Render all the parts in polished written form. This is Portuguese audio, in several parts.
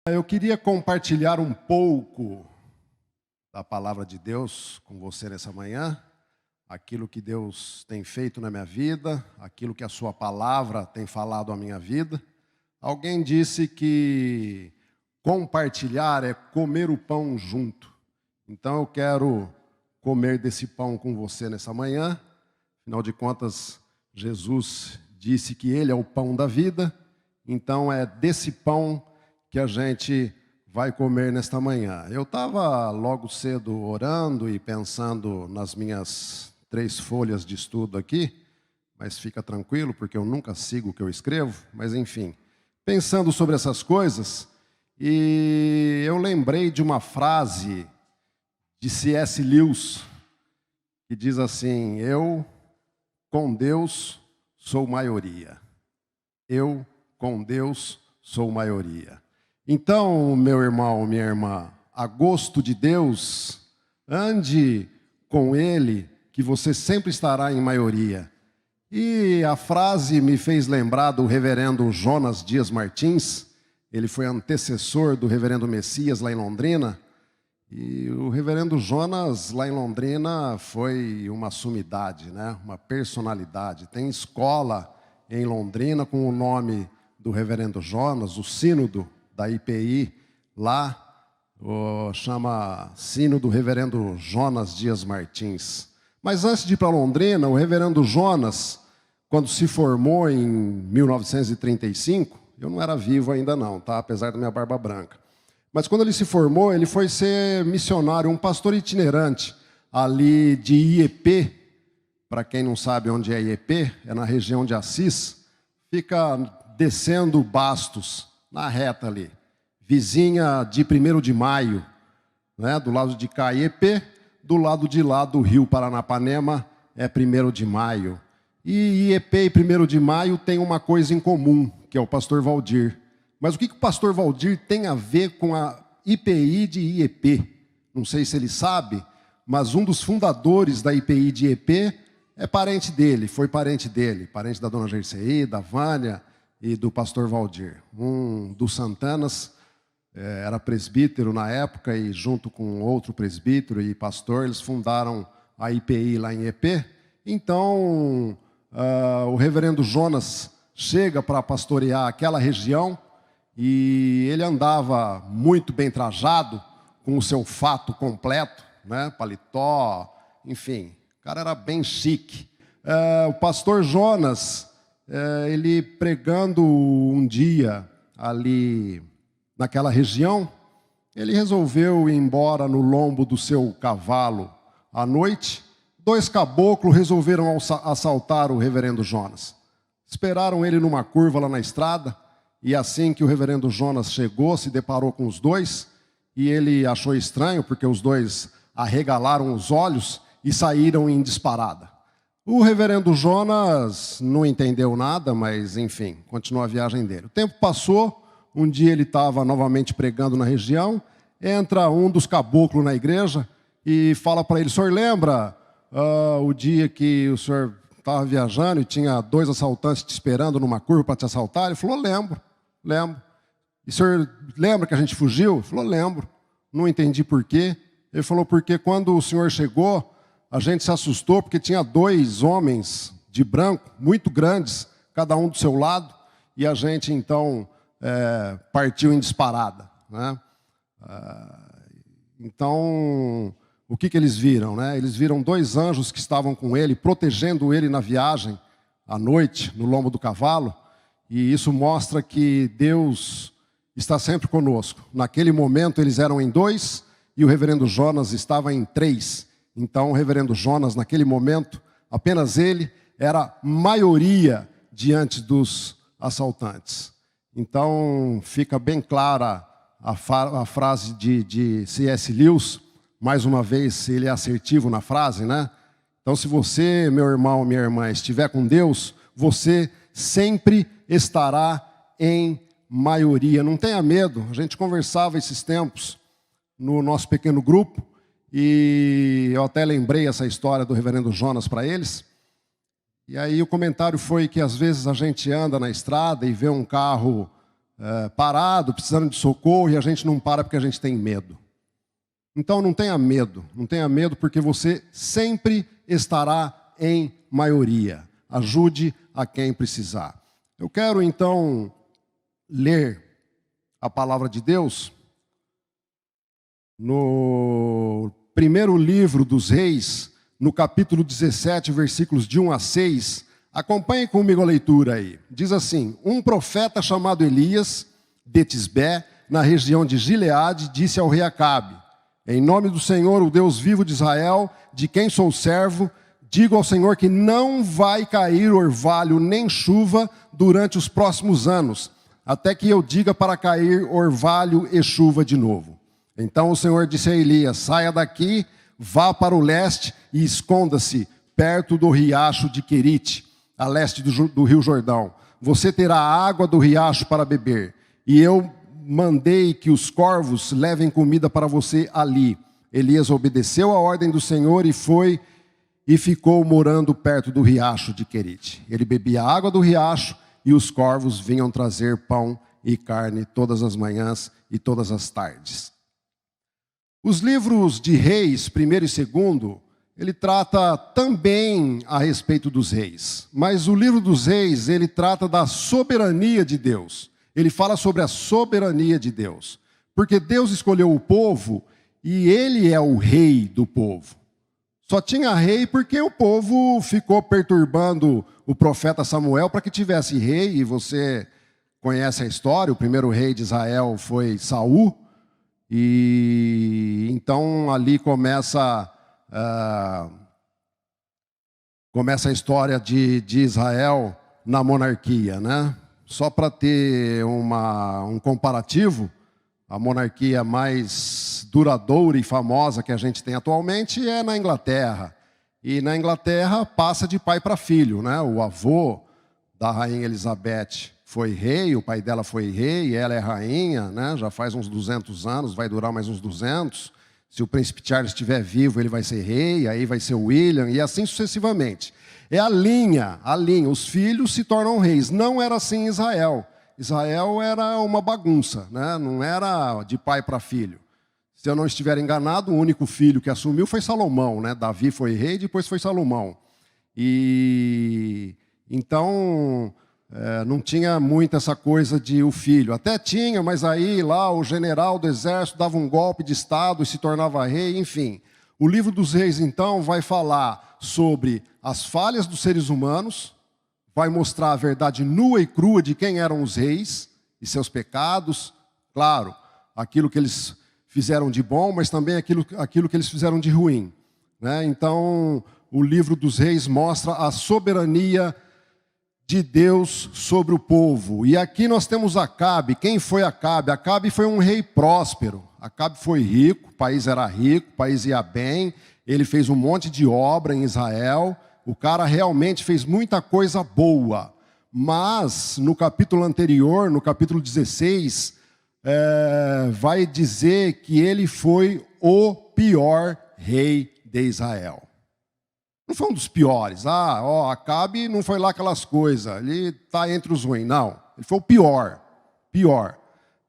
Eu queria compartilhar um pouco da palavra de Deus com você nessa manhã, aquilo que Deus tem feito na minha vida, aquilo que a sua palavra tem falado à minha vida. Alguém disse que compartilhar é comer o pão junto. Então eu quero comer desse pão com você nessa manhã. Afinal de contas, Jesus disse que Ele é o pão da vida, então é desse pão que a gente vai comer nesta manhã. Eu estava logo cedo orando e pensando nas minhas 3 folhas de estudo aqui, mas fica tranquilo, porque eu nunca sigo o que eu escrevo, mas enfim, pensando sobre essas coisas, e eu lembrei de uma frase de C.S. Lewis, que diz assim: eu, com Deus, sou maioria. Eu, com Deus, sou maioria. Então, meu irmão, minha irmã, a gosto de Deus, ande com Ele, que você sempre estará em maioria. E a frase me fez lembrar do reverendo Jonas Dias Martins. Ele foi antecessor do reverendo Messias lá em Londrina. E o reverendo Jonas, lá em Londrina, foi uma sumidade, né? Uma personalidade. Tem escola em Londrina com o nome do reverendo Jonas, o sínodo da IPI lá, chama Sino do Reverendo Jonas Dias Martins. Mas antes de ir para Londrina, o reverendo Jonas, quando se formou em 1935, eu não era vivo ainda não, tá? Apesar da minha barba branca. Mas quando ele se formou, ele foi ser missionário, um pastor itinerante ali de IEP. Para quem não sabe onde é IEP, é na região de Assis, fica descendo Bastos, na reta ali, vizinha de 1º de Maio, né? Do lado de cá, IEP, do lado de lá do Rio Paranapanema é 1º de Maio. E IEP e 1º de Maio tem uma coisa em comum, que é o pastor Valdir. Mas o que o pastor Valdir tem a ver com a IPI de IEP? Não sei se ele sabe, mas um dos fundadores da IPI de IEP é parente dele, foi parente dele, parente da dona Gercei, da Vânia e do pastor Valdir. Um dos Santanas era presbítero na época e junto com outro presbítero e pastor, eles fundaram a IPI lá em IEP. Então, o reverendo Jonas chega para pastorear aquela região e ele andava muito bem trajado, com o seu fato completo, né? Paletó, enfim, o cara era bem chique. O pastor Jonas, ele pregando um dia ali naquela região, ele resolveu ir embora no lombo do seu cavalo à noite. 2 caboclos resolveram assaltar o reverendo Jonas. Esperaram ele numa curva lá na estrada, e assim que o reverendo Jonas chegou, se deparou com os 2, e ele achou estranho, porque os 2 arregalaram os olhos e saíram em disparada. O reverendo Jonas não entendeu nada, mas enfim, continuou a viagem dele. O tempo passou, um dia ele estava novamente pregando na região, entra um dos caboclos na igreja e fala para ele: o senhor lembra o dia que o senhor estava viajando e tinha 2 assaltantes te esperando numa curva para te assaltar? Ele falou: lembro. E o senhor lembra que a gente fugiu? Ele falou: lembro. Não entendi por quê. Ele falou: porque quando o senhor chegou, a gente se assustou porque tinha 2 homens de branco, muito grandes, cada um do seu lado, e a gente então partiu em disparada, né? Então, o que eles viram, né? Eles viram 2 anjos que estavam com ele, protegendo ele na viagem, à noite, no lombo do cavalo, e isso mostra que Deus está sempre conosco. Naquele momento eles eram em 2 e o reverendo Jonas estava em 3. Então o reverendo Jonas, naquele momento, apenas ele era maioria diante dos assaltantes. Então fica bem clara a frase de C.S. Lewis. Mais uma vez, ele é assertivo na frase, né? Então, se você, meu irmão, minha irmã, estiver com Deus, você sempre estará em maioria. Não tenha medo. A gente conversava esses tempos no nosso pequeno grupo e eu até lembrei essa história do reverendo Jonas para eles. E aí o comentário foi que às vezes a gente anda na estrada e vê um carro parado, precisando de socorro, e a gente não para porque a gente tem medo. Então não tenha medo porque você sempre estará em maioria. Ajude a quem precisar. Eu quero então ler a palavra de Deus no primeiro livro dos Reis, no capítulo 17, versículos de 1 a 6. Acompanhe comigo a leitura aí. Diz assim: um profeta chamado Elias, de Tisbé, na região de Gileade, disse ao rei Acabe: em nome do Senhor, o Deus vivo de Israel, de quem sou servo, digo ao Senhor que não vai cair orvalho nem chuva durante os próximos anos, até que eu diga para cair orvalho e chuva de novo. Então o Senhor disse a Elias: saia daqui, vá para o leste e esconda-se perto do riacho de Querite, a leste do rio Jordão. Você terá água do riacho para beber, e eu mandei que os corvos levem comida para você ali. Elias obedeceu a ordem do Senhor e foi e ficou morando perto do riacho de Querite. Ele bebia a água do riacho e os corvos vinham trazer pão e carne todas as manhãs e todas as tardes. Os livros de Reis, 1º e 2º, ele trata também a respeito dos reis. Mas o livro dos Reis, ele trata da soberania de Deus. Ele fala sobre a soberania de Deus. Porque Deus escolheu o povo e ele é o rei do povo. Só tinha rei porque o povo ficou perturbando o profeta Samuel para que tivesse rei. E você conhece a história, o primeiro rei de Israel foi Saul. E então ali começa a história de Israel na monarquia, né? Só para ter um comparativo, a monarquia mais duradoura e famosa que a gente tem atualmente é na Inglaterra. E na Inglaterra passa de pai para filho, né? O avô da rainha Elizabeth foi rei, o pai dela foi rei, ela é rainha, né? Já faz uns 200 anos, vai durar mais uns 200. Se o príncipe Charles estiver vivo, ele vai ser rei, aí vai ser o William, e assim sucessivamente. É a linha, os filhos se tornam reis. Não era assim em Israel. Israel era uma bagunça, né? Não era de pai para filho. Se eu não estiver enganado, o único filho que assumiu foi Salomão, né? Davi foi rei, depois foi Salomão. E então não tinha muito essa coisa de o filho. Até tinha, mas aí lá o general do exército dava um golpe de estado e se tornava rei, enfim. O livro dos Reis, então, vai falar sobre as falhas dos seres humanos, vai mostrar a verdade nua e crua de quem eram os reis e seus pecados, claro, aquilo que eles fizeram de bom, mas também aquilo que eles fizeram de ruim, né? Então, o livro dos Reis mostra a soberania de Deus sobre o povo. E aqui nós temos Acabe. Quem foi Acabe? Acabe foi um rei próspero. Acabe foi rico, o país era rico, o país ia bem, ele fez um monte de obra em Israel, o cara realmente fez muita coisa boa. Mas no capítulo anterior, no capítulo 16, vai dizer que ele foi o pior rei de Israel. Não foi um dos piores. Acabe não foi lá aquelas coisas, ele está entre os ruins. Não, ele foi o pior.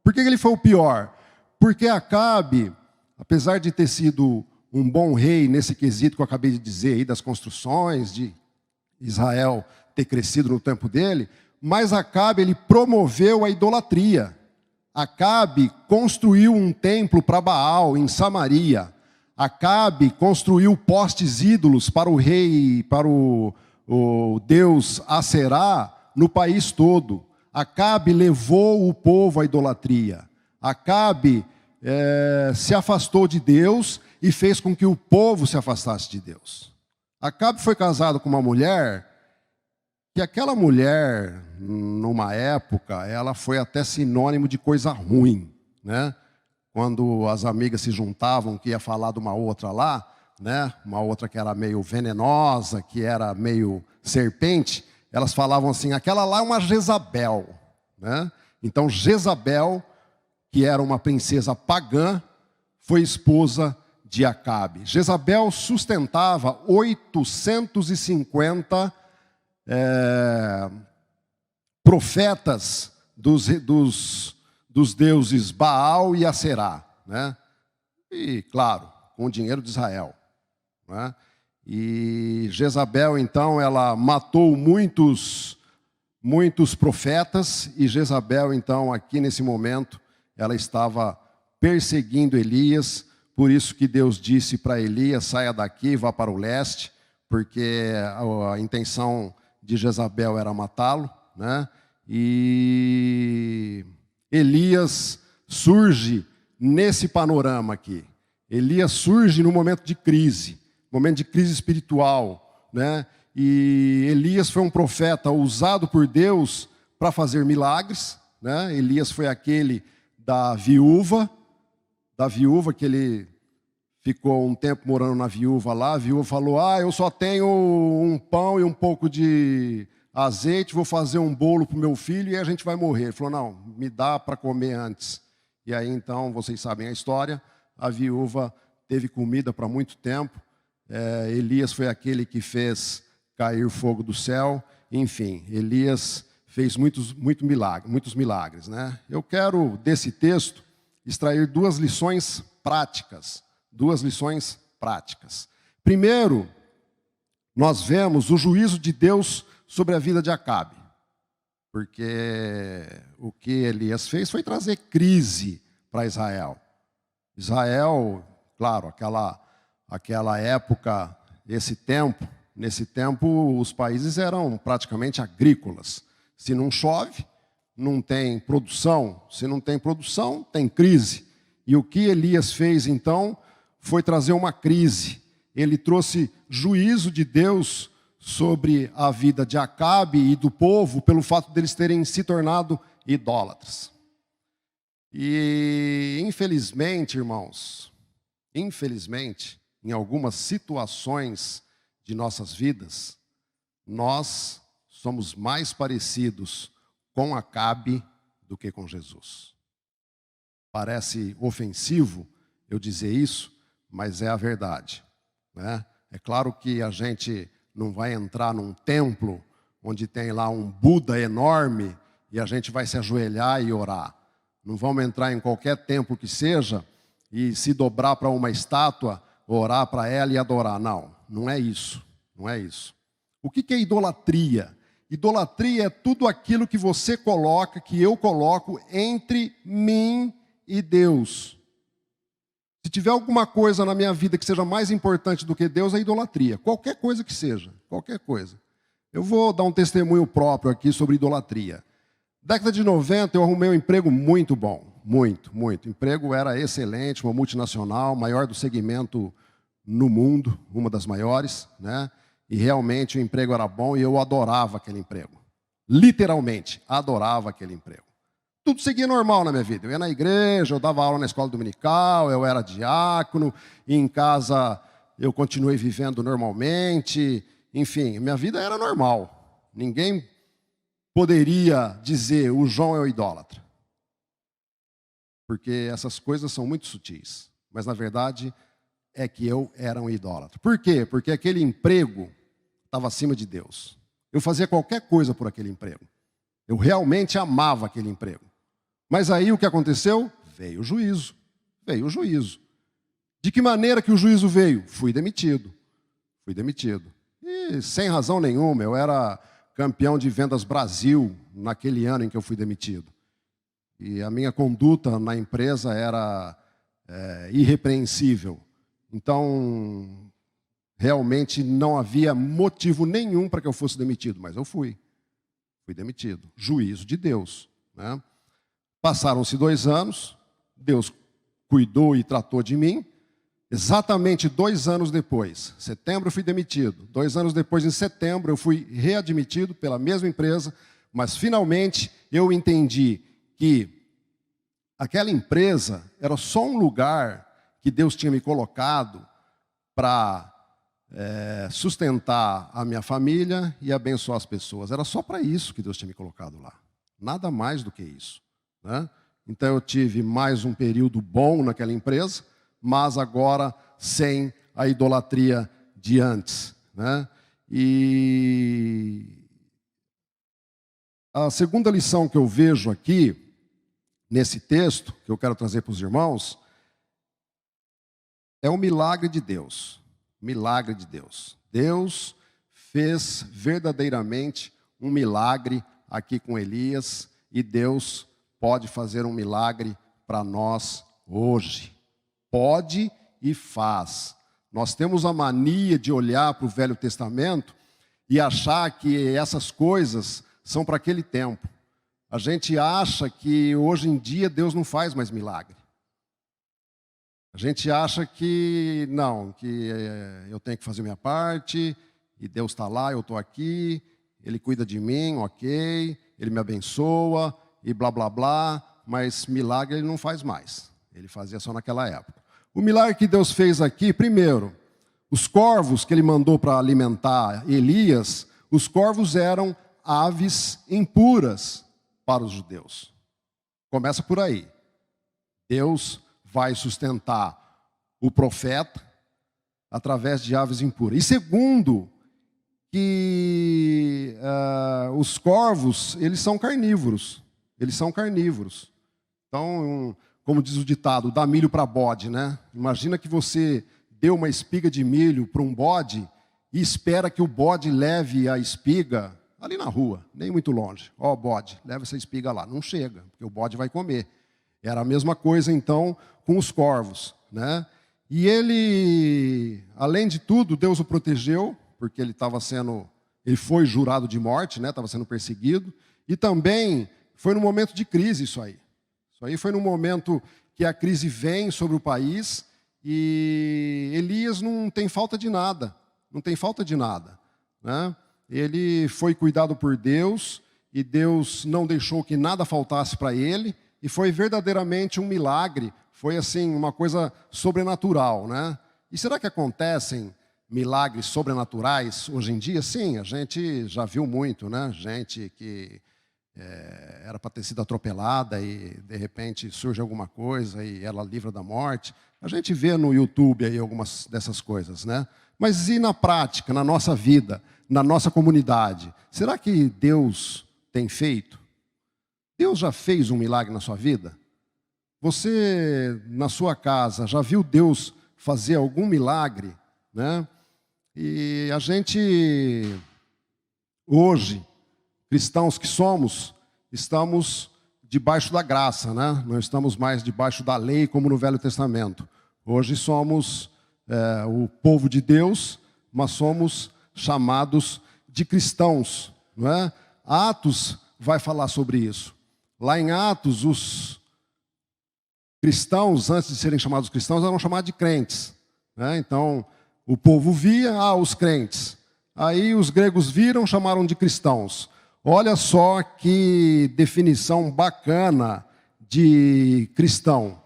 Por que ele foi o pior? Porque Acabe, apesar de ter sido um bom rei nesse quesito que eu acabei de dizer aí, das construções, de Israel ter crescido no tempo dele, mas Acabe, ele promoveu a idolatria. Acabe construiu um templo para Baal em Samaria. Acabe construiu postes ídolos para o rei, para o deus Aserá no país todo. Acabe levou o povo à idolatria. Acabe se afastou de Deus e fez com que o povo se afastasse de Deus. Acabe foi casado com uma mulher que aquela mulher, numa época, ela foi até sinônimo de coisa ruim, né? Quando as amigas se juntavam, que ia falar de uma outra lá, né? Uma outra que era meio venenosa, que era meio serpente, elas falavam assim, aquela lá é uma Jezabel, né? Então Jezabel, que era uma princesa pagã, foi esposa de Acabe. Jezabel sustentava 850 profetas dos deuses Baal e Aserá, né? E, claro, com o dinheiro de Israel, né? E Jezabel, então, ela matou muitos profetas, e Jezabel, então, aqui nesse momento, ela estava perseguindo Elias, por isso que Deus disse para Elias, saia daqui, vá para o leste, porque a intenção de Jezabel era matá-lo, né? E Elias surge nesse panorama aqui. Elias surge no momento de crise espiritual, né? E Elias foi um profeta usado por Deus para fazer milagres, né? Elias foi aquele da viúva que ele ficou um tempo morando na viúva lá. A viúva falou: eu só tenho um pão e um pouco de azeite, vou fazer um bolo para o meu filho e a gente vai morrer. Ele falou: não, me dá para comer antes. E aí então, vocês sabem a história, a viúva teve comida para muito tempo. Elias foi aquele que fez cair fogo do céu. Enfim, Elias fez muitos milagres, né? Eu quero, desse texto, extrair duas lições práticas. Primeiro, nós vemos o juízo de Deus sobre a vida de Acabe. Porque o que Elias fez foi trazer crise para Israel. Israel, claro, aquela época, nesse tempo os países eram praticamente agrícolas. Se não chove, não tem produção. Se não tem produção, tem crise. E o que Elias fez, então, foi trazer uma crise. Ele trouxe juízo de Deus sobre a vida de Acabe e do povo pelo fato deles terem se tornado idólatras. E, infelizmente, irmãos, em algumas situações de nossas vidas, nós somos mais parecidos com Acabe do que com Jesus. Parece ofensivo eu dizer isso, mas é a verdade, né? É claro que a gente não vai entrar num templo onde tem lá um Buda enorme e a gente vai se ajoelhar e orar. Não vamos entrar em qualquer templo que seja e se dobrar para uma estátua, orar para ela e adorar. Não, não é isso. O que é idolatria? Idolatria é tudo aquilo que você coloca, que eu coloco entre mim e Deus. Se tiver alguma coisa na minha vida que seja mais importante do que Deus, é idolatria. Qualquer coisa que seja, qualquer coisa. Eu vou dar um testemunho próprio aqui sobre idolatria. Década de 90, eu arrumei um emprego muito bom. Muito. O emprego era excelente, uma multinacional, maior do segmento no mundo, uma das maiores, né? E realmente o emprego era bom e eu adorava aquele emprego. Literalmente, adorava aquele emprego. Tudo seguia normal na minha vida. Eu ia na igreja, eu dava aula na escola dominical, eu era diácono, e em casa eu continuei vivendo normalmente. Enfim, minha vida era normal. Ninguém poderia dizer: o João é o idólatra. Porque essas coisas são muito sutis. Mas, na verdade, é que eu era um idólatra. Por quê? Porque aquele emprego estava acima de Deus. Eu fazia qualquer coisa por aquele emprego. Eu realmente amava aquele emprego. Mas aí o que aconteceu? Veio o juízo. De que maneira que o juízo veio? Fui demitido. E sem razão nenhuma, eu era campeão de vendas Brasil naquele ano em que eu fui demitido. E a minha conduta na empresa era irrepreensível. Então, realmente não havia motivo nenhum para que eu fosse demitido, mas eu fui demitido. Juízo de Deus, né? Passaram-se 2 anos, Deus cuidou e tratou de mim. Exatamente 2 anos depois, setembro eu fui demitido. 2 anos depois, em setembro, eu fui readmitido pela mesma empresa, mas finalmente eu entendi que aquela empresa era só um lugar que Deus tinha me colocado para sustentar a minha família e abençoar as pessoas. Era só para isso que Deus tinha me colocado lá. Nada mais do que isso, né? Então eu tive mais um período bom naquela empresa, mas agora sem a idolatria de antes, né? E A segunda lição que eu vejo aqui, nesse texto, que eu quero trazer para os irmãos, é o milagre de Deus. Milagre de Deus. Deus fez verdadeiramente um milagre aqui com Elias, e Deus pode fazer um milagre para nós hoje. Pode e faz. Nós temos a mania de olhar para o Velho Testamento e achar que essas coisas são para aquele tempo. A gente acha que hoje em dia Deus não faz mais milagre. A gente acha que não, que eu tenho que fazer minha parte, e Deus está lá, eu estou aqui, Ele cuida de mim, ok, Ele me abençoa, e blá, blá, blá, mas milagre Ele não faz mais. Ele fazia só naquela época. O milagre que Deus fez aqui, primeiro, os corvos que Ele mandou para alimentar Elias, os corvos eram aves impuras para os judeus. Começa por aí. Deus vai sustentar o profeta através de aves impuras. E segundo, que os corvos, eles são carnívoros. Eles são carnívoros. Então, como diz o ditado, dá milho para bode, né? Imagina que você deu uma espiga de milho para um bode e espera que o bode leve a espiga ali na rua, nem muito longe. Ó, bode, leva essa espiga lá. Não chega, porque o bode vai comer. Era a mesma coisa, então, com os corvos, né? E ele, além de tudo, Deus o protegeu, porque ele foi jurado de morte, né? Estava sendo perseguido. E também foi num momento de crise isso aí. Isso aí foi num momento que a crise vem sobre o país e Elias não tem falta de nada. Não tem falta de nada, né? Ele foi cuidado por Deus e Deus não deixou que nada faltasse para ele, e foi verdadeiramente um milagre, foi assim uma coisa sobrenatural, né? E será que acontecem milagres sobrenaturais hoje em dia? Sim, a gente já viu muito, né? Gente que era para ter sido atropelada e de repente surge alguma coisa e ela livra da morte. A gente vê no YouTube aí algumas dessas coisas, né? Mas e na prática, na nossa vida, na nossa comunidade? Será que Deus tem feito? Deus já fez um milagre na sua vida? Você, na sua casa, já viu Deus fazer algum milagre, né? E a gente, hoje, cristãos que somos, estamos debaixo da graça, né? Não estamos mais debaixo da lei como no Velho Testamento. Hoje somos o povo de Deus, mas somos chamados de cristãos, não é? Atos vai falar sobre isso. Lá em Atos, os cristãos, antes de serem chamados cristãos, eram chamados de crentes, né? Então, o povo via, os crentes. Aí os gregos viram, chamaram de cristãos. Olha só que definição bacana de cristão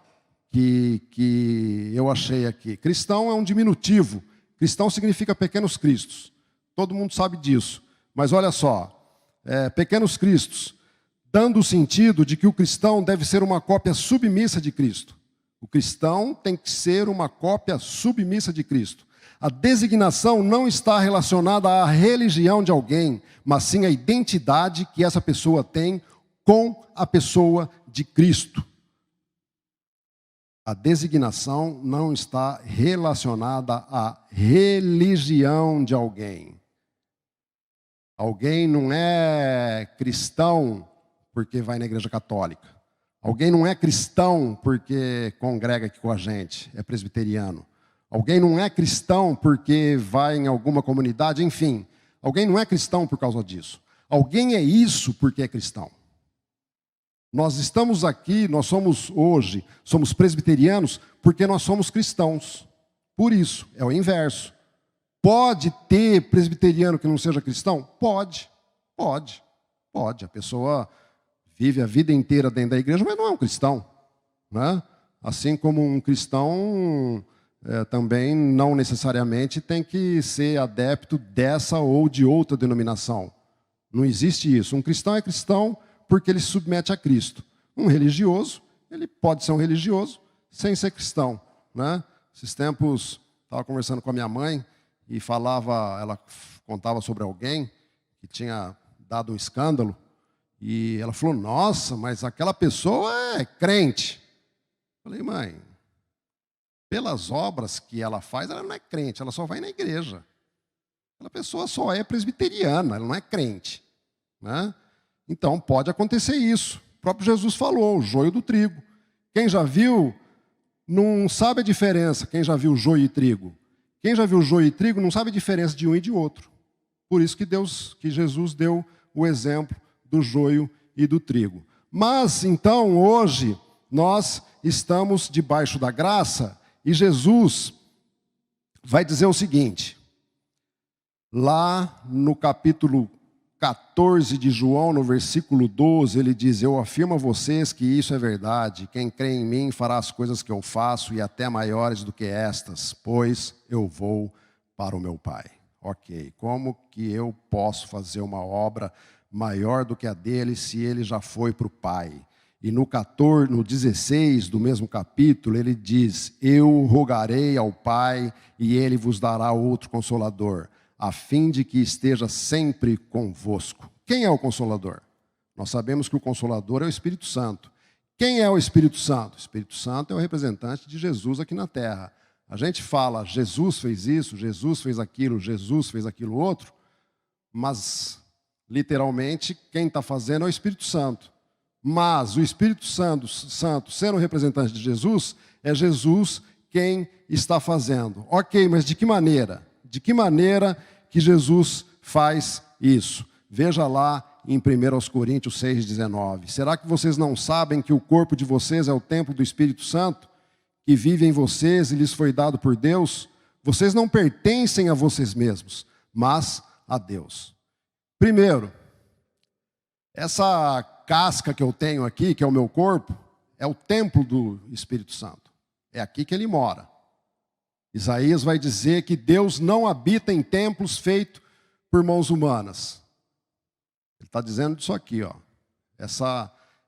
que eu achei aqui. Cristão é um diminutivo. Cristão significa pequenos cristos. Todo mundo sabe disso. Mas olha só, pequenos cristos, dando o sentido de que o cristão deve ser uma cópia submissa de Cristo. O cristão tem que ser uma cópia submissa de Cristo. A designação não está relacionada à religião de alguém, mas sim à identidade que essa pessoa tem com a pessoa de Cristo. A designação não está relacionada à religião de alguém. Alguém não é cristão porque vai na igreja católica. Alguém não é cristão porque congrega aqui com a gente, é presbiteriano. Alguém não é cristão porque vai em alguma comunidade, enfim. Alguém não é cristão por causa disso. Alguém é isso porque é cristão. Nós estamos aqui, nós somos hoje, somos presbiterianos porque nós somos cristãos. Por isso, é o inverso. Pode ter presbiteriano que não seja cristão? Pode. A pessoa vive a vida inteira dentro da igreja, mas não é um cristão, né? Assim como um cristão também não necessariamente tem que ser adepto dessa ou de outra denominação. Não existe isso. Um cristão é cristão porque ele se submete a Cristo. Um religioso, ele pode ser um religioso sem ser cristão, né? Esses tempos, estava conversando com a minha mãe e ela contava sobre alguém que tinha dado um escândalo, E ela falou, nossa, mas aquela pessoa é crente. Eu falei, mãe, pelas obras que ela faz, ela não é crente, ela só vai na igreja. Aquela pessoa só é presbiteriana, ela não é crente, né? Então pode acontecer isso. O próprio Jesus falou, o joio do trigo. Quem já viu, não sabe a diferença, quem já viu joio e trigo. Quem já viu joio e trigo não sabe a diferença de um e de outro. Por isso que Jesus deu o exemplo do joio e do trigo. Mas, então, hoje, nós estamos debaixo da graça e Jesus vai dizer o seguinte, lá no capítulo 14 de João, no versículo 12, ele diz, eu afirmo a vocês que isso é verdade, quem crê em mim fará as coisas que eu faço e até maiores do que estas, pois eu vou para o meu Pai. Ok, como que eu posso fazer uma obra maior do que a dele se ele já foi para o Pai? E no 16 do mesmo capítulo, ele diz, eu rogarei ao Pai e ele vos dará outro Consolador, a fim de que esteja sempre convosco. Quem é o Consolador? Nós sabemos que o Consolador é o Espírito Santo. Quem é o Espírito Santo? O Espírito Santo é o representante de Jesus aqui na terra. A gente fala, Jesus fez isso, Jesus fez aquilo outro, mas, literalmente, quem está fazendo é o Espírito Santo. Mas o Espírito Santo, sendo o representante de Jesus, é Jesus quem está fazendo. Ok, mas de que maneira? De que maneira que Jesus faz isso? Veja lá em 1 Coríntios 6,19. Será que vocês não sabem que o corpo de vocês é o templo do Espírito Santo, que vive em vocês e lhes foi dado por Deus? Vocês não pertencem a vocês mesmos, mas a Deus. Primeiro, essa casca que eu tenho aqui, que é o meu corpo, é o templo do Espírito Santo. É aqui que ele mora. Isaías vai dizer que Deus não habita em templos feitos por mãos humanas. Ele está dizendo isso aqui, ó.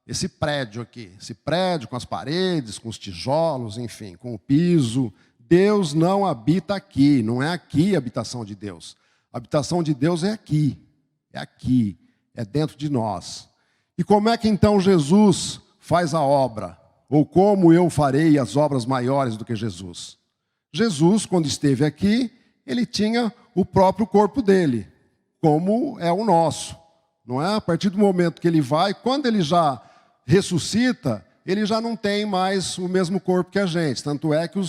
Esse prédio aqui, esse prédio com as paredes, com os tijolos, enfim, com o piso. Deus não habita aqui, não é aqui a habitação de Deus. A habitação de Deus é aqui, é dentro de nós. E como é que então Jesus faz a obra? Ou como eu farei as obras maiores do que Jesus? Jesus, quando esteve aqui, ele tinha o próprio corpo dele, como é o nosso. Não é? A partir do momento que ele vai, quando ele já ressuscita, ele já não tem mais o mesmo corpo que a gente. Tanto é que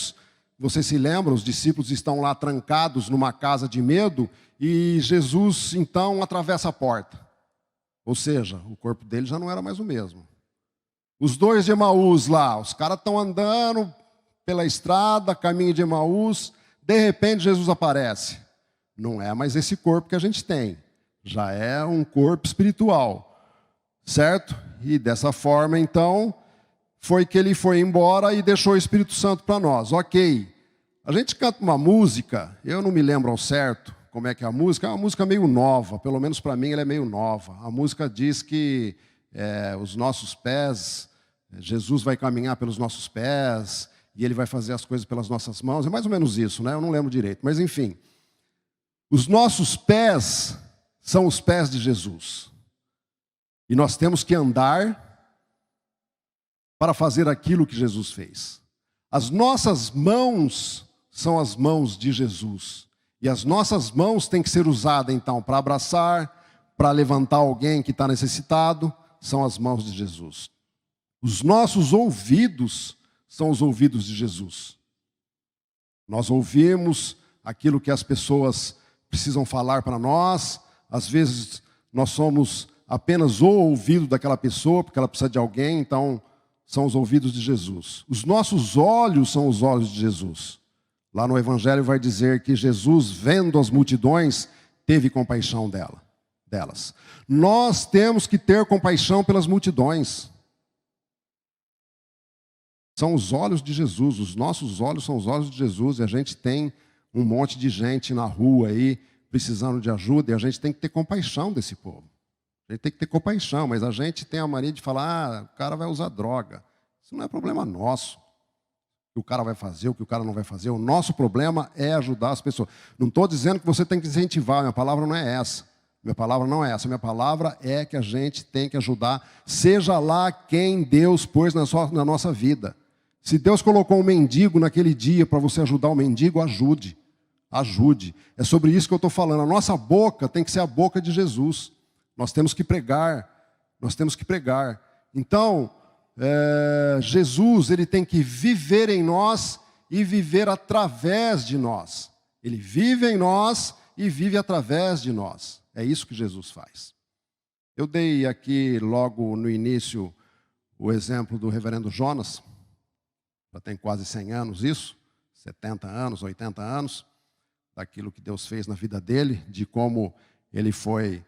você se lembra, os discípulos estão lá trancados numa casa de medo e Jesus então atravessa a porta. Ou seja, o corpo dele já não era mais o mesmo. Os dois de Emaús lá, os caras estão andando pela estrada, caminho de Emaús, de repente Jesus aparece. Não é mais esse corpo que a gente tem, já é um corpo espiritual, certo? E dessa forma, então, foi que ele foi embora e deixou o Espírito Santo para nós. Ok, a gente canta uma música, eu não me lembro ao certo como é que é a música, é uma música meio nova, pelo menos para mim ela é meio nova. A música diz que os nossos pés, Jesus vai caminhar pelos nossos pés, e ele vai fazer as coisas pelas nossas mãos, é mais ou menos isso, né? Eu não lembro direito, mas enfim. Os nossos pés são os pés de Jesus. E nós temos que andar para fazer aquilo que Jesus fez. As nossas mãos são as mãos de Jesus. E as nossas mãos têm que ser usadas, então, para abraçar, para levantar alguém que está necessitado, são as mãos de Jesus. Os nossos ouvidos são os ouvidos de Jesus. Nós ouvimos aquilo que as pessoas precisam falar para nós, às vezes nós somos apenas o ouvido daquela pessoa, porque ela precisa de alguém, então são os ouvidos de Jesus. Os nossos olhos são os olhos de Jesus. Lá no Evangelho vai dizer que Jesus, vendo as multidões, teve compaixão delas. Nós temos que ter compaixão pelas multidões. São os olhos de Jesus, os nossos olhos são os olhos de Jesus, e a gente tem um monte de gente na rua aí, precisando de ajuda, e a gente tem que ter compaixão desse povo. A gente tem que ter compaixão, mas a gente tem a mania de falar, o cara vai usar droga. Isso não é problema nosso. O que o cara vai fazer, o que o cara não vai fazer. O nosso problema é ajudar as pessoas. Não estou dizendo que você tem que incentivar, minha palavra não é essa. Minha palavra não é essa. Minha palavra é que a gente tem que ajudar, seja lá quem Deus pôs na nossa vida. Se Deus colocou um mendigo naquele dia para você ajudar o mendigo, ajude. Ajude. É sobre isso que eu estou falando. A nossa boca tem que ser a boca de Jesus. Nós temos que pregar. Nós temos que pregar. Então, Jesus, ele tem que viver em nós e viver através de nós. Ele vive em nós e vive através de nós. É isso que Jesus faz. Eu dei aqui logo no início o exemplo do reverendo Jonas. Já tem quase 100 anos isso, 70 anos, 80 anos, daquilo que Deus fez na vida dele, de como ele foi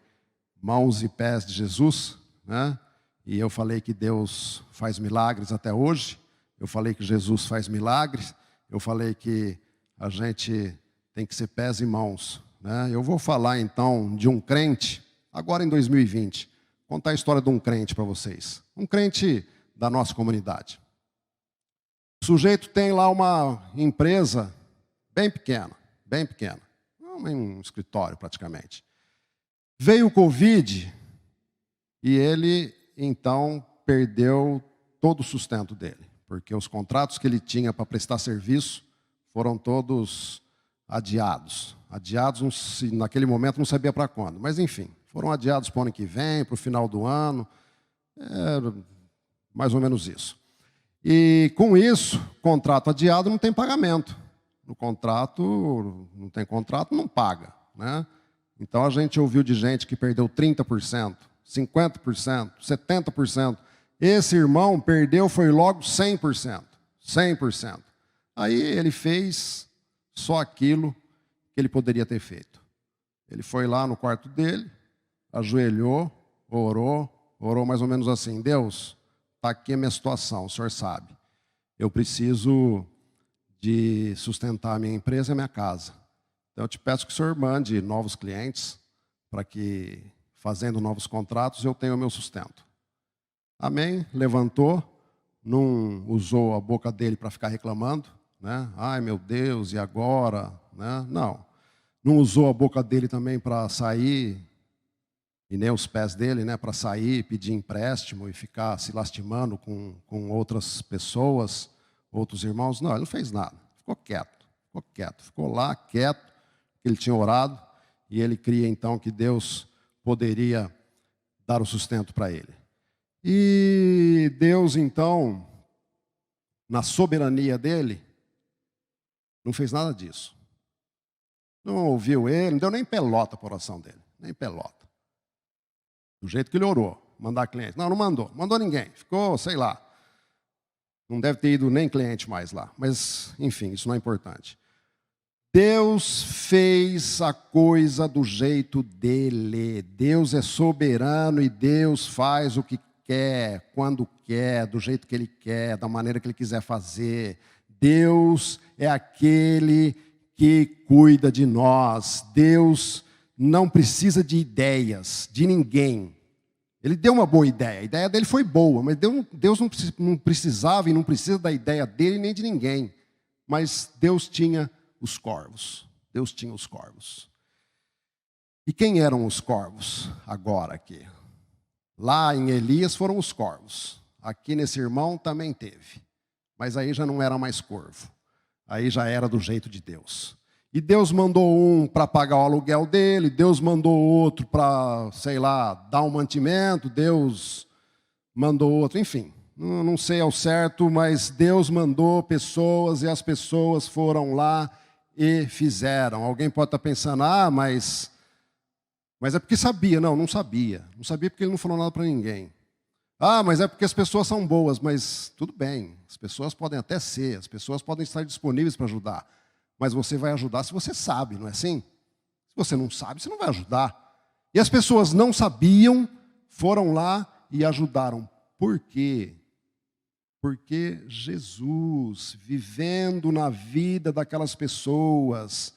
mãos e pés de Jesus, né? E eu falei que Deus faz milagres até hoje, eu falei que Jesus faz milagres, eu falei que a gente tem que ser pés e mãos, né? Eu vou falar então de um crente, agora em 2020, contar a história de um crente para vocês, um crente da nossa comunidade. O sujeito tem lá uma empresa bem pequena, um escritório praticamente. Veio o Covid e ele, então, perdeu todo o sustento dele, porque os contratos que ele tinha para prestar serviço foram todos adiados. Adiados, naquele momento, não sabia para quando, mas enfim, foram adiados para o ano que vem, para o final do ano, mais ou menos isso. E com isso, contrato adiado não tem pagamento. No contrato, não tem contrato, não paga, né? Então a gente ouviu de gente que perdeu 30%, 50%, 70%. Esse irmão perdeu, foi logo 100%. 100%. Aí ele fez só aquilo que ele poderia ter feito. Ele foi lá no quarto dele, ajoelhou, orou mais ou menos assim: Deus, está aqui a minha situação, o senhor sabe. Eu preciso de sustentar a minha empresa e a minha casa. Então eu te peço que o senhor mande novos clientes, para que, fazendo novos contratos, eu tenha o meu sustento. Amém? Levantou, não usou a boca dele para ficar reclamando, né? Ai meu Deus, e agora? Né? Não usou a boca dele também para sair, e nem os pés dele, né, para sair, pedir empréstimo e ficar se lastimando com outras pessoas, outros irmãos. Não, ele não fez nada. Ficou quieto. Ficou lá, quieto, ele tinha orado, e ele cria então que Deus poderia dar o sustento para ele. E Deus, então, na soberania dele, não fez nada disso. Não ouviu ele, não deu nem pelota para a oração dele, nem pelota. Do jeito que ele orou, mandar cliente. Não mandou ninguém. Ficou, sei lá, não deve ter ido nem cliente mais lá. Mas, enfim, isso não é importante. Deus fez a coisa do jeito dele. Deus é soberano e Deus faz o que quer, quando quer, do jeito que ele quer, da maneira que ele quiser fazer. Deus é aquele que cuida de nós. Deus não precisa de ideias de ninguém. Ele deu uma boa ideia, a ideia dele foi boa, mas Deus não precisava e não precisa da ideia dele nem de ninguém. Mas Deus tinha os corvos. Deus tinha os corvos. E quem eram os corvos agora aqui? Lá em Elias foram os corvos. Aqui nesse irmão também teve. Mas aí já não era mais corvo. Aí já era do jeito de Deus. E Deus mandou um para pagar o aluguel dele, Deus mandou outro para, sei lá, dar um mantimento, Deus mandou outro, enfim. Não sei ao certo, mas Deus mandou pessoas e as pessoas foram lá e fizeram. Alguém pode estar pensando, mas é porque sabia. Não sabia. Não sabia porque ele não falou nada para ninguém. Mas é porque as pessoas são boas, mas tudo bem. As pessoas podem até ser, as pessoas podem estar disponíveis para ajudar. Mas você vai ajudar se você sabe, não é assim? Se você não sabe, você não vai ajudar. E as pessoas não sabiam, foram lá e ajudaram. Por quê? Porque Jesus, vivendo na vida daquelas pessoas,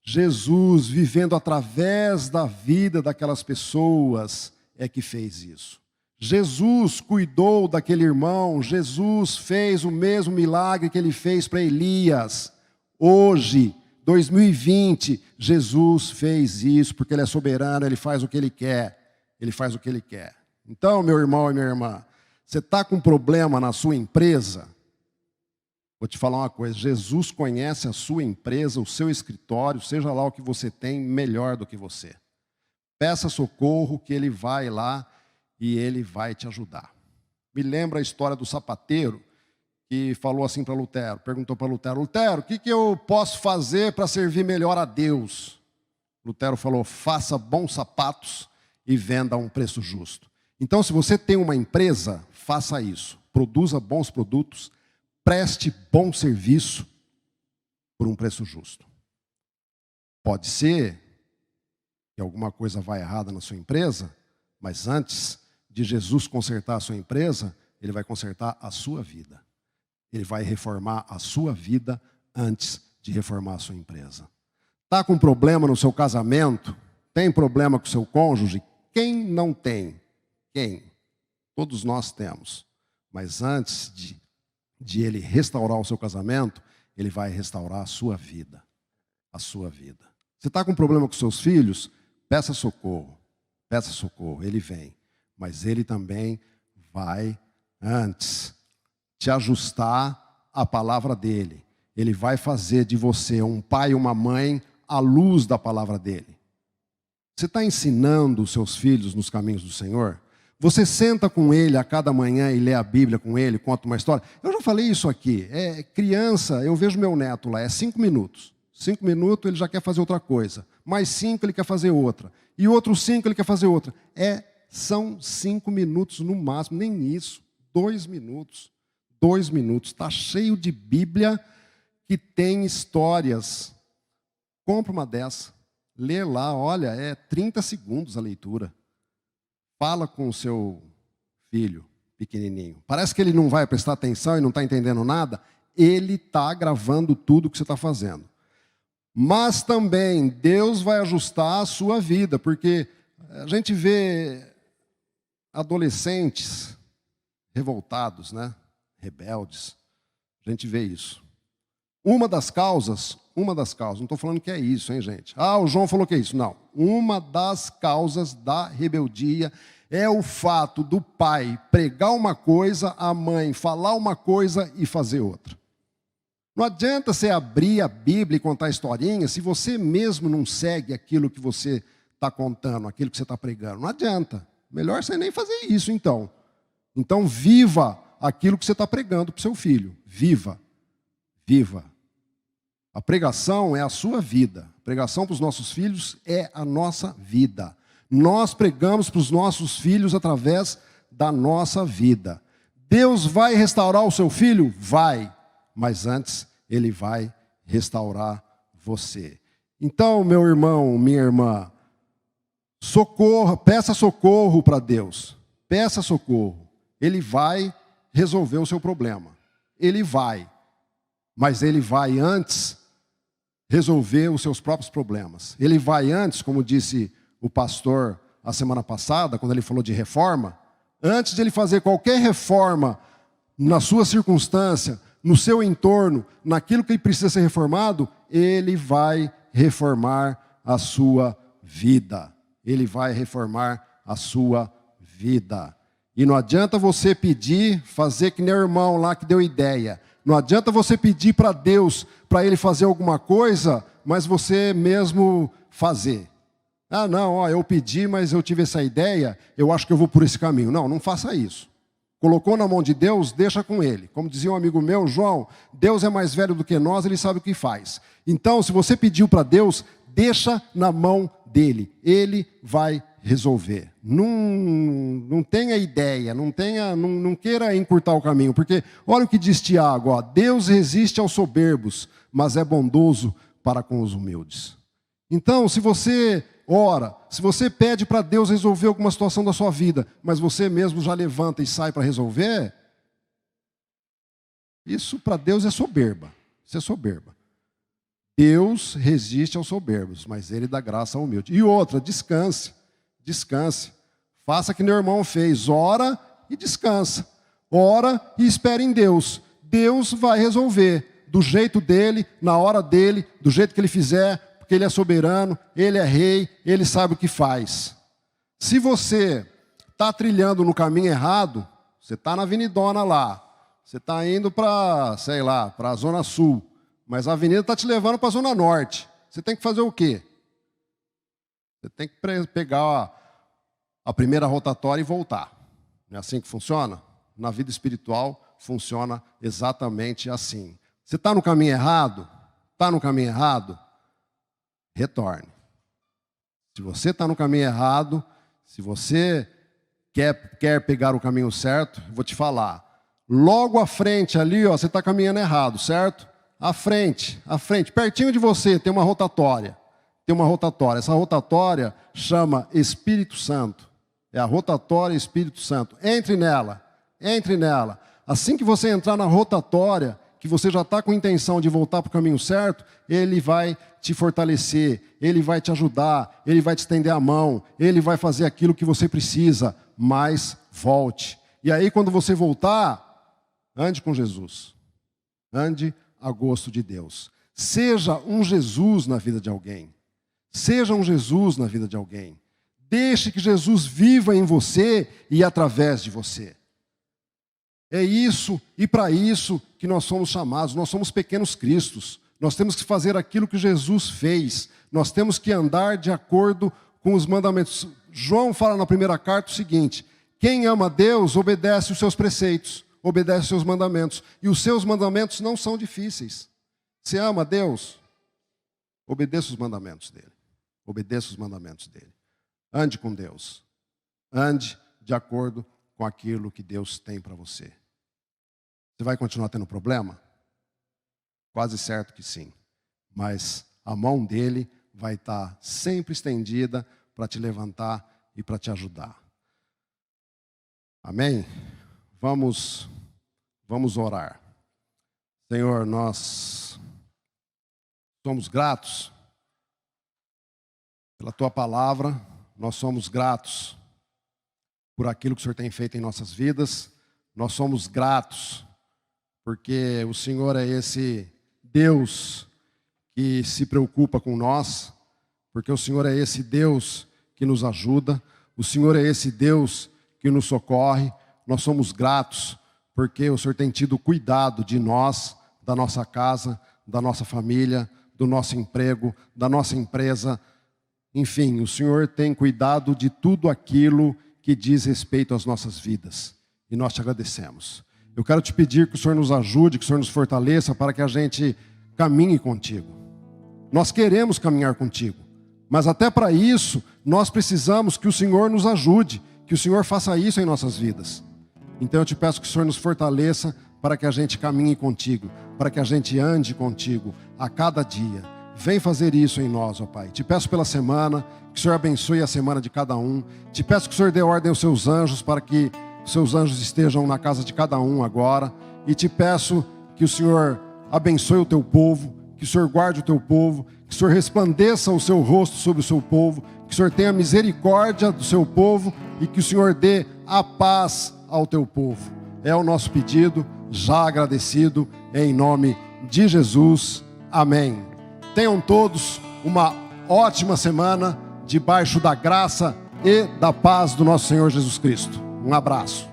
Jesus vivendo através da vida daquelas pessoas, é que fez isso. Jesus cuidou daquele irmão, Jesus fez o mesmo milagre que ele fez para Elias. Hoje, 2020, Jesus fez isso, porque Ele é soberano, Ele faz o que Ele quer. Ele faz o que Ele quer. Então, meu irmão e minha irmã, você está com problema na sua empresa? Vou te falar uma coisa, Jesus conhece a sua empresa, o seu escritório, seja lá o que você tem, melhor do que você. Peça socorro que Ele vai lá e Ele vai te ajudar. Me lembra a história do sapateiro que falou assim para Lutero, perguntou para Lutero, Lutero, o que eu posso fazer para servir melhor a Deus? Lutero falou, faça bons sapatos e venda a um preço justo. Então, se você tem uma empresa, faça isso, produza bons produtos, preste bom serviço por um preço justo. Pode ser que alguma coisa vá errada na sua empresa, mas antes de Jesus consertar a sua empresa, Ele vai consertar a sua vida. Ele vai reformar a sua vida antes de reformar a sua empresa. Está com problema no seu casamento? Tem problema com o seu cônjuge? Quem não tem? Quem? Todos nós temos. Mas antes de Ele restaurar o seu casamento, Ele vai restaurar a sua vida. A sua vida. Você está com problema com seus filhos? Peça socorro. Peça socorro. Ele vem. Mas Ele também vai, antes, te ajustar à palavra dEle. Ele vai fazer de você um pai e uma mãe à luz da palavra dEle. Você está ensinando os seus filhos nos caminhos do Senhor? Você senta com ele a cada manhã e lê a Bíblia com ele, conta uma história. Eu já falei isso aqui. Criança, eu vejo meu neto lá, 5 minutos. 5 minutos ele já quer fazer outra coisa. Mais 5 ele quer fazer outra. E outros 5 ele quer fazer outra. São 5 minutos no máximo, nem isso. 2 minutos. 2 minutos. Está cheio de Bíblia que tem histórias. Compra uma dessa. Lê lá, olha, 30 segundos a leitura. Fala com o seu filho pequenininho. Parece que ele não vai prestar atenção e não está entendendo nada. Ele está gravando tudo que você está fazendo. Mas também Deus vai ajustar a sua vida, porque a gente vê adolescentes revoltados, né? Rebeldes. A gente vê isso. Uma das causas, não estou falando que é isso, hein, gente? O João falou que é isso. Não. Uma das causas da rebeldia é o fato do pai pregar uma coisa, a mãe falar uma coisa e fazer outra. Não adianta você abrir a Bíblia e contar historinha se você mesmo não segue aquilo que você está contando, aquilo que você está pregando. Não adianta. Melhor você nem fazer isso, então. Então, viva aquilo que você está pregando para o seu filho. Viva. Viva. A pregação é a sua vida. A pregação para os nossos filhos é a nossa vida. Nós pregamos para os nossos filhos através da nossa vida. Deus vai restaurar o seu filho? Vai. Mas antes, Ele vai restaurar você. Então, meu irmão, minha irmã, peça socorro para Deus. Peça socorro. Ele vai resolver o seu problema. Ele vai. Mas Ele vai antes resolver os seus próprios problemas. Ele vai antes, como disse o pastor a semana passada, quando ele falou de reforma, antes de ele fazer qualquer reforma na sua circunstância, no seu entorno, naquilo que ele precisa ser reformado, ele vai reformar a sua vida. Ele vai reformar a sua vida. E não adianta você pedir, fazer que nem o irmão lá que deu ideia. Não adianta você pedir para Deus, para Ele fazer alguma coisa, mas você mesmo fazer. Não, eu pedi, mas eu tive essa ideia, eu acho que eu vou por esse caminho. Não faça isso. Colocou na mão de Deus, deixa com Ele. Como dizia um amigo meu, João, Deus é mais velho do que nós, Ele sabe o que faz. Então, se você pediu para Deus, deixa na mão dEle. Ele vai resolver. Não tenha ideia, não queira encurtar o caminho, porque olha o que diz Tiago, Deus resiste aos soberbos, mas é bondoso para com os humildes. Então, se você ora, se você pede para Deus resolver alguma situação da sua vida, mas você mesmo já levanta e sai para resolver, isso para Deus é soberba. Isso é soberba. Deus resiste aos soberbos, mas Ele dá graça ao humilde. E outra, descanse. Descanse. Faça que meu irmão fez. Ora e descansa. Ora e espere em Deus. Deus vai resolver. do jeito dele, na hora dele, do jeito que ele fizer, porque ele é soberano, ele é rei, ele sabe o que faz. Se você está trilhando no caminho errado, você está na avenidona lá, você está indo para, sei lá, para a Zona Sul, mas a avenida está te levando para a Zona Norte. Você tem que fazer o quê? Você tem que pegar a primeira rotatória e voltar. Não é assim que funciona? Na vida espiritual funciona exatamente assim. Você está no caminho errado? Está no caminho errado? Retorne. Se você está no caminho errado, se você quer pegar o caminho certo, eu vou te falar. Logo à frente ali, ó, você está caminhando errado, certo? À frente, pertinho de você tem uma rotatória. Tem uma rotatória. Essa rotatória chama Espírito Santo. É a rotatória Espírito Santo. Entre nela, entre nela. Assim que você entrar na rotatória, que você já está com intenção de voltar para o caminho certo, ele vai te fortalecer, ele vai te ajudar, ele vai te estender a mão, ele vai fazer aquilo que você precisa, mas volte. E aí quando você voltar, ande com Jesus. Ande a gosto de Deus. Seja um Jesus na vida de alguém. Seja um Jesus na vida de alguém. Deixe que Jesus viva em você e através de você. É isso e para isso que nós somos chamados. Nós somos pequenos cristos. Nós temos que fazer aquilo que Jesus fez. Nós temos que andar de acordo com os mandamentos. João fala na primeira carta o seguinte: quem ama Deus obedece os seus preceitos, obedece os seus mandamentos. E os seus mandamentos não são difíceis. Você ama Deus? Obedeça os mandamentos dele. Obedeça os mandamentos dele. Ande com Deus. Ande de acordo com aquilo que Deus tem para você. Você vai continuar tendo problema? Quase certo que sim. Mas a mão dele vai estar sempre estendida para te levantar e para te ajudar. Amém? Vamos orar. Senhor, nós somos gratos pela Tua palavra, nós somos gratos por aquilo que o Senhor tem feito em nossas vidas, nós somos gratos porque o Senhor é esse Deus que se preocupa com nós, porque o Senhor é esse Deus que nos ajuda, o Senhor é esse Deus que nos socorre. Nós somos gratos porque o Senhor tem tido cuidado de nós, da nossa casa, da nossa família, do nosso emprego, da nossa empresa. Enfim, o Senhor tem cuidado de tudo aquilo que diz respeito às nossas vidas. E nós te agradecemos. Eu quero te pedir que o Senhor nos ajude, que o Senhor nos fortaleça para que a gente caminhe contigo. Nós queremos caminhar contigo, mas até para isso nós precisamos que o Senhor nos ajude, que o Senhor faça isso em nossas vidas. Então eu te peço que o Senhor nos fortaleça para que a gente caminhe contigo, para que a gente ande contigo a cada dia. Vem fazer isso em nós, ó Pai. Te peço pela semana, que o Senhor abençoe a semana de cada um. Te peço que o Senhor dê ordem aos seus anjos para que os seus anjos estejam na casa de cada um agora. E te peço que o Senhor abençoe o teu povo, que o Senhor guarde o teu povo, que o Senhor resplandeça o seu rosto sobre o seu povo, que o Senhor tenha misericórdia do seu povo e que o Senhor dê a paz ao teu povo. É o nosso pedido, já agradecido, em nome de Jesus. Amém. Tenham todos uma ótima semana debaixo da graça e da paz do nosso Senhor Jesus Cristo. Um abraço.